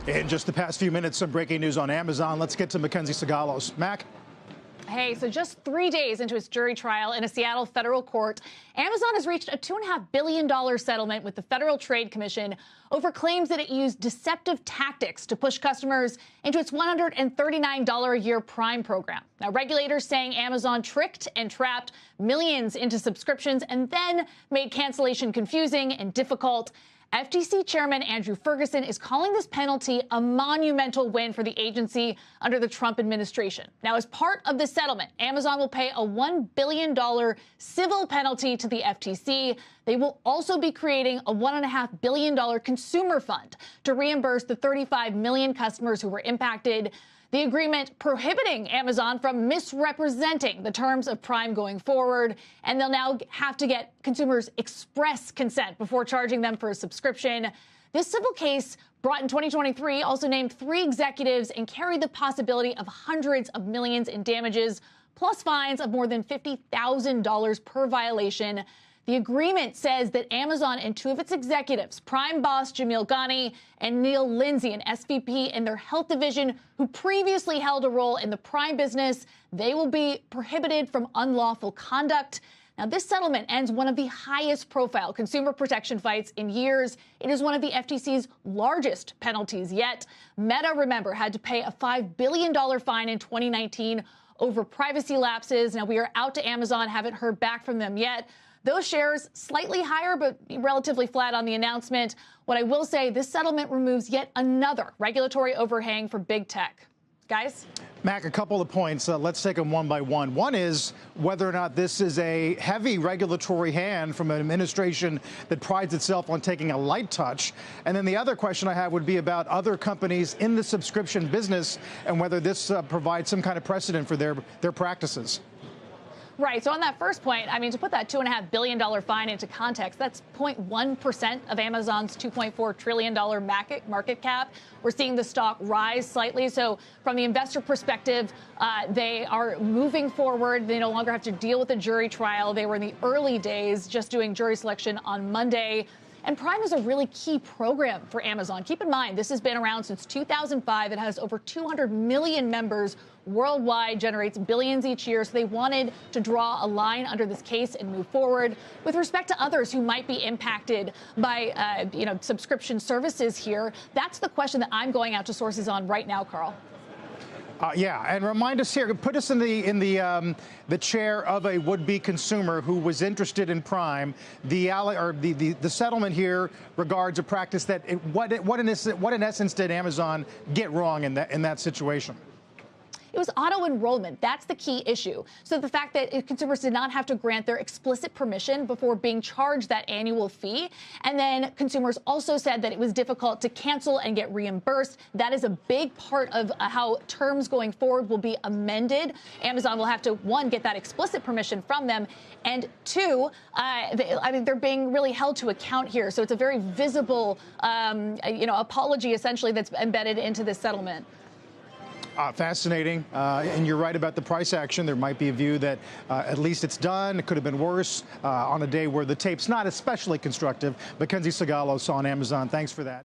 In just the past few minutes, some breaking news on Amazon. Let's get to Mackenzie Sagalos. Mac? Hey, so just 3 days into its jury trial in a Seattle federal court, Amazon has reached a $2.5 billion settlement with the Federal Trade Commission over claims that it used deceptive tactics to push customers into its $139 a year Prime program. Now, regulators saying Amazon tricked and trapped millions into subscriptions and then made cancellation confusing and difficult. FTC Chairman Andrew Ferguson is calling this penalty a monumental win for the agency under the Trump administration. Now, as part of the settlement, Amazon will pay a $1 billion civil penalty to the FTC. They will also be creating a $1.5 billion consumer fund to reimburse the 35 million customers who were impacted. The agreement prohibiting Amazon from misrepresenting the terms of Prime going forward, and they'll now have to get consumers' express consent before charging them for a subscription. This civil case, brought in 2023, also named 3 executives and carried the possibility of hundreds of millions in damages, plus fines of more than $50,000 per violation. The agreement says that Amazon and 2 of its executives, Prime boss Jamil Ghani and Neil Lindsay, an SVP in their health division, who previously held a role in the Prime business, they will be prohibited from unlawful conduct. Now, this settlement ends one of the highest profile consumer protection fights in years. It is one of the FTC's largest penalties yet. Meta, remember, had to pay a $5 billion fine in 2019 over privacy lapses. Now, we are out to Amazon, haven't heard back from them yet. Those shares slightly higher, but relatively flat on the announcement. What I will say, this settlement removes yet another regulatory overhang for big tech. Guys? Mac, a couple of points. Let's take them one by one. One is whether or not this is a heavy regulatory hand from an administration that prides itself on taking a light touch. And then the other question I have would be about other companies in the subscription business and whether this provides some kind of precedent for their practices. Right. So on that first point, I mean, to put that $2.5 billion fine into context, that's 0.1% of Amazon's $2.4 trillion market cap. We're seeing the stock rise slightly. So from the investor perspective, they are moving forward. They no longer have to deal with a jury trial. They were in the early days just doing jury selection on Monday. And Prime is a really key program for Amazon. Keep in mind, this has been around since 2005. It has over 200 million members worldwide, generates billions each year. So they wanted to draw a line under this case and move forward. With respect to others who might be impacted by, subscription services here, that's the question that I'm going out to sources on right now, Carl. Yeah, and remind us here, put us in the chair of a would-be consumer who was interested in Prime. The settlement here regards a practice that what in essence did Amazon get wrong in that situation? It was auto enrollment. That's the key issue. So the fact that consumers did not have to grant their explicit permission before being charged that annual fee. And then consumers also said that it was difficult to cancel and get reimbursed. That is a big part of how terms going forward will be amended. Amazon will have to, 1, get that explicit permission from them, and 2, they're being really held to account here. So it's a very visible, apology essentially that's embedded into this settlement. Fascinating. And you're right about the price action. There might be a view that at least it's done. It could have been worse on a day where the tape's not especially constructive. Mackenzie Sagalos on Amazon. Thanks for that.